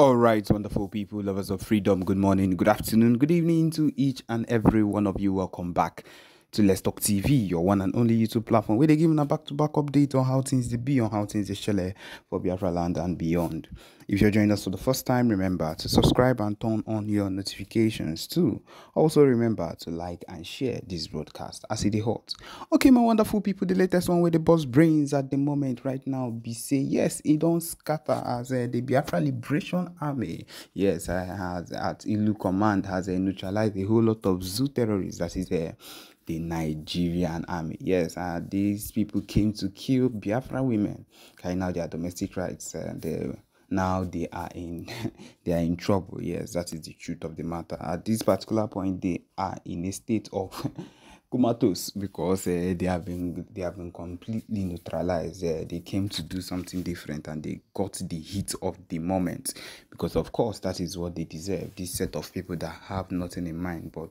All right, wonderful people, lovers of freedom. Good morning, good afternoon, good evening to each and every one of you. Welcome back to Let's Talk TV, your one and only YouTube platform where they give a back-to-back update on how things they be, on how things they shell for Biafra land and beyond. If you're joining us for the first time, remember to subscribe and turn on your notifications too. Also remember to like and share this broadcast as it is hot. Okay, my wonderful people, the latest one with the boss brains at the moment right now be say yes, it don't scatter as the Biafra Liberation Army. Yes, I has at Ilu Command has neutralized a whole lot of zoo terrorists. That is the Nigerian army. Yes, these people came to kill Biafra women, carrying out their domestic rights. Now they are in they are in trouble. Yes, that is the truth of the matter. At this particular point, they are in a state of comatose because they have been completely neutralized. They came to do something different and they got the heat of the moment, because of course that is what they deserve. This set of people that have nothing in mind but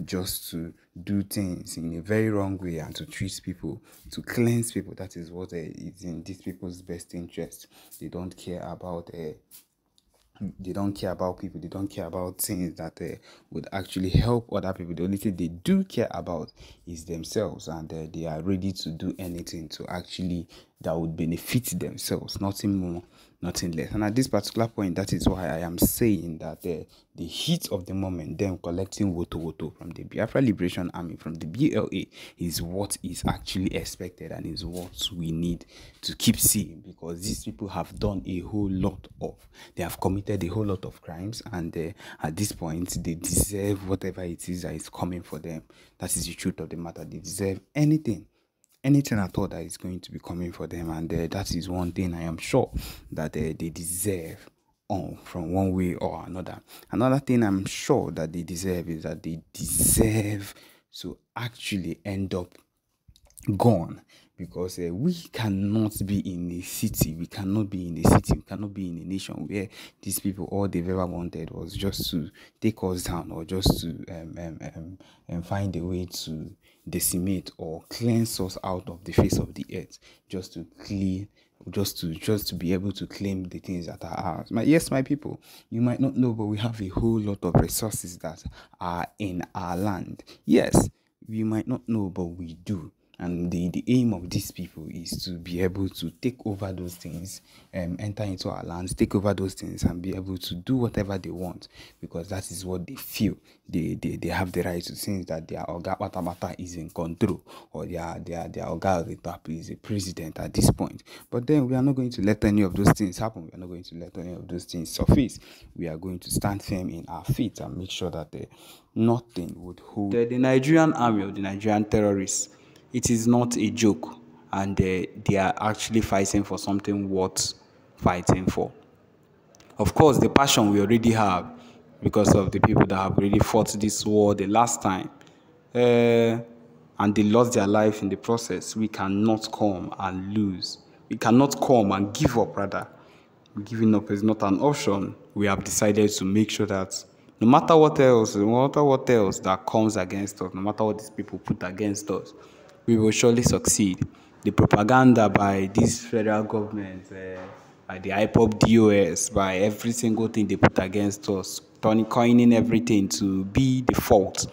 just to do things in a very wrong way and to treat people, to cleanse people. That is what is in these people's best interest. They don't care about they don't care about people. They don't care about things that would actually help other people. The only thing they do care about is themselves, and they are ready to do anything to actually that would benefit themselves, nothing more, nothing less. And at this particular point, that is why I am saying that the heat of the moment, them collecting woto from the Biafra Liberation Army, from the BLA, is what is actually expected and is what we need to keep seeing, because these people have done a whole lot they have committed a whole lot of crimes, and at this point, they deserve whatever it is that is coming for them. That is the truth of the matter. They deserve anything at all that is going to be coming for them, and that is one thing I am sure that they deserve from one way or another. Another thing I'm sure that they deserve is that they deserve to actually end up gone, because we cannot be in a city, we cannot be in a nation where these people, all they've ever wanted was just to take us down, or just to find a way to decimate or cleanse us out of the face of the earth, just to be able to claim the things that are ours. Yes, my people, you might not know, but we have a whole lot of resources that are in our land. Yes, we might not know, but we do. And the aim of these people is to be able to take over those things, enter into our lands, take over those things, and be able to do whatever they want, because that is what they feel. They have the right to, since that their Oga Batamata is in control, or their Oga is a president at this point. But then we are not going to let any of those things happen. We are not going to let any of those things surface. We are going to stand firm in our feet and make sure that nothing would hold the Nigerian army or the Nigerian terrorists. It is not a joke, and they are actually fighting for something worth fighting for. Of course, the passion we already have, because of the people that have already fought this war the last time, and they lost their life in the process. We cannot come and lose. We cannot come and give up, rather. Giving up is not an option. We have decided to make sure that no matter what else that comes against us, no matter what these people put against us, we will surely succeed. The propaganda by this federal government, by the IPOP DOS, by every single thing they put against us, coining everything to be the fault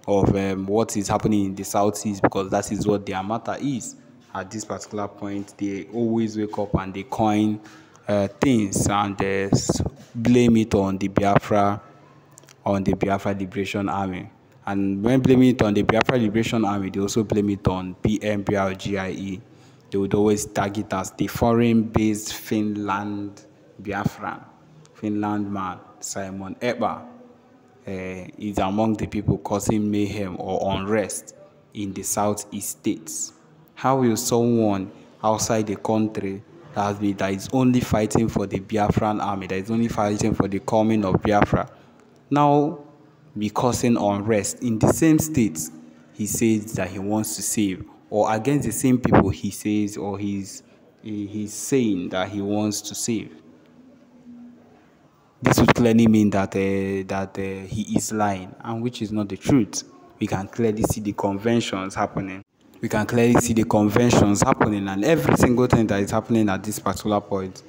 of what is happening in the Southeast, because that is what their matter is. At this particular point, they always wake up and they coin things and blame it on the Biafra Liberation Army. And when blaming it on the Biafra Liberation Army, they also blame it on PMBRGIE. They would always tag it as the foreign-based Finland Biafran. Finland man, Simon Ekpa, is among the people causing mayhem or unrest in the Southeast states. How will someone outside the country that is only fighting for the Biafran army, that is only fighting for the coming of Biafra, now be causing unrest in the same states he says that he wants to save, or against the same people he says, or he's saying that he wants to save? This would clearly mean that he is lying, and which is not the truth. We can clearly see the conventions happening. And every single thing that is happening at this particular point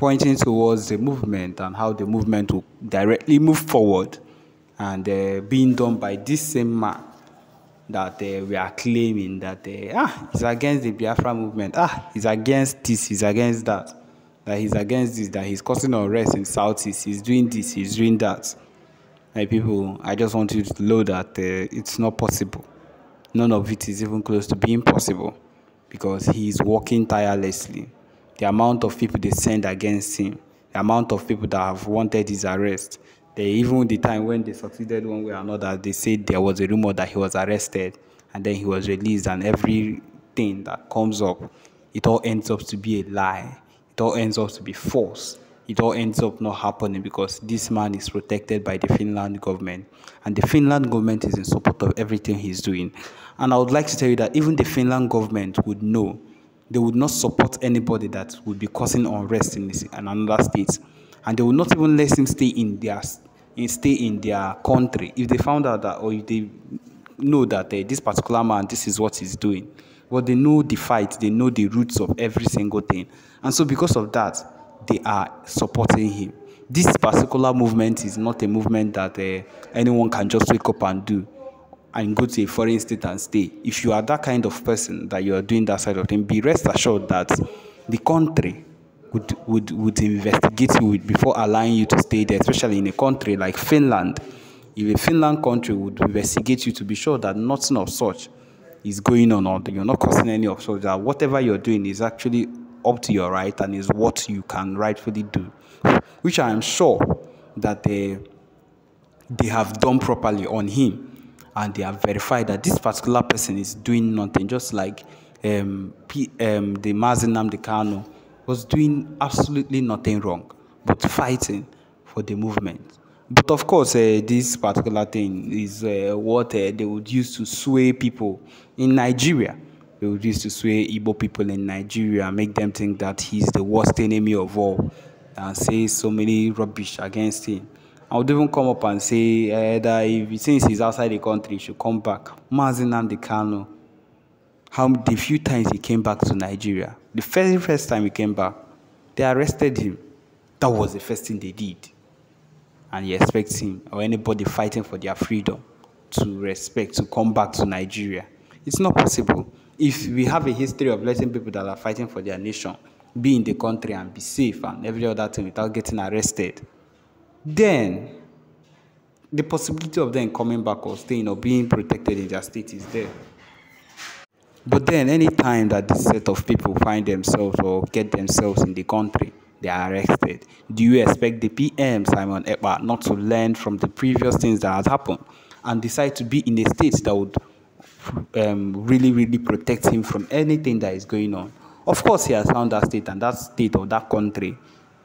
pointing towards the movement and how the movement will directly move forward, and being done by this same man that we are claiming that he's against the Biafra movement, he's against this, he's against that he's against this, that he's causing unrest in Southeast, he's doing this, he's doing that. My people, I just want you to know that it's not possible. None of it is even close to being possible, because he is working tirelessly. The amount of people they send against him, the amount of people that have wanted his arrest, even the time when they succeeded one way or another, they said there was a rumor that he was arrested and then he was released, and everything that comes up, it all ends up to be a lie. It all ends up to be false. It all ends up not happening, because this man is protected by the Finland government, and the Finland government is in support of everything he's doing. And I would like to tell you that even the Finland government would know. They would not support anybody that would be causing unrest in another state, and they will not even let him stay in their country if they found out that, or if they know that this particular man, this is what he's doing. But they know the fight, they know the roots of every single thing, and so because of that, they are supporting him. This particular movement is not a movement that anyone can just wake up and do and go to a foreign state and stay. If you are that kind of person that you are doing that side of thing, be rest assured that the country would investigate you before allowing you to stay there, especially in a country like Finland. If a Finland country would investigate you to be sure that nothing of such is going on, or you're not causing any of such, that whatever you're doing is actually up to your right and is what you can rightfully do, which I am sure that they have done properly on him, and they have verified that this particular person is doing nothing, just like the Mazi Nnamdi Kanu was doing absolutely nothing wrong, but fighting for the movement. But of course, this particular thing is what they would use to sway people in Nigeria. They would use to sway Igbo people in Nigeria, make them think that he's the worst enemy of all, and say so many rubbish against him. I would even come up and say that since he's outside the country, he should come back. Mazi Nnamdi Kanu, the few times he came back to Nigeria, the very first time he came back, they arrested him. That was the first thing they did. And you expect him or anybody fighting for their freedom to come back to Nigeria? It's not possible. If we have a history of letting people that are fighting for their nation be in the country and be safe and every other thing without getting arrested, then the possibility of them coming back or staying or being protected in their state is there. But then any time that this set of people find themselves or get themselves in the country, they are arrested. Do you expect the PM, Simon Ekpa, not to learn from the previous things that had happened and decide to be in a state that would really, really protect him from anything that is going on? Of course, he has found that state, and that state of that country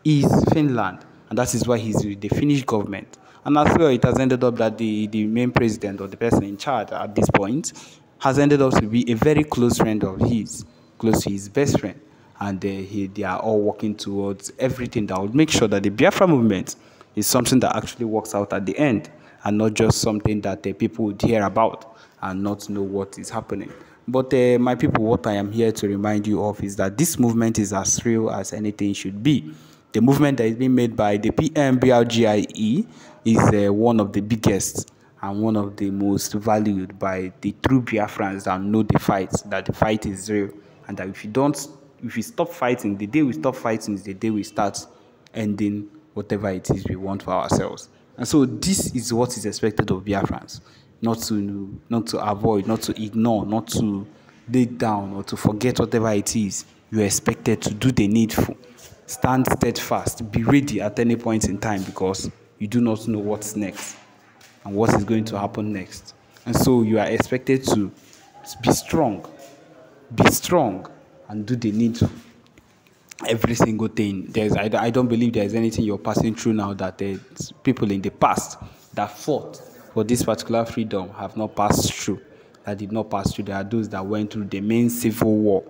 is Finland, and that is why he's with the Finnish government. And as well, it has ended up that the main president or the person in charge at this point has ended up to be a very close friend of his, close to his best friend. And they are all working towards everything that would make sure that the Biafra movement is something that actually works out at the end, and not just something that people would hear about and not know what is happening. But my people, what I am here to remind you of is that this movement is as real as anything should be. The movement that is being made by the PMBRGIE is one of the biggest and one of the most valued by the true Biafrans that know the fight, that the fight is real, and that if you stop fighting, the day we stop fighting is the day we start ending whatever it is we want for ourselves. And so this is what is expected of Biafrans, not to avoid, not to ignore, not to lay down or to forget whatever it is. You are expected to do the needful. Stand steadfast, be ready at any point in time, because you do not know what's next and what is going to happen next. And so you are expected to be strong, and do the needful. Every single thing. I don't believe there's anything you're passing through now that people in the past that fought for this particular freedom have not passed through, that did not pass through. There are those that went through the main civil war,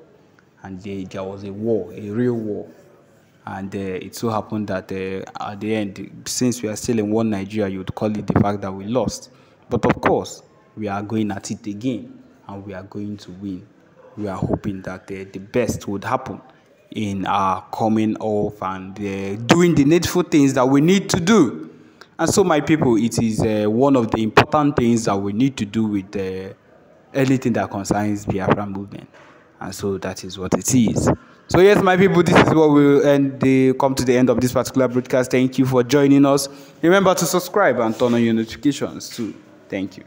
and there was a war, a real war. And it so happened that at the end, since we are still in one Nigeria, you would call it the fact that we lost. But of course, we are going at it again, and we are going to win. We are hoping that the best would happen in our coming off and doing the needful things that we need to do. And so, my people, it is one of the important things that we need to do with anything that concerns Biafra movement. And so that is what it is. So yes, my people, this is what we'll come to the end of this particular broadcast. Thank you for joining us. Remember to subscribe and turn on your notifications too. Thank you.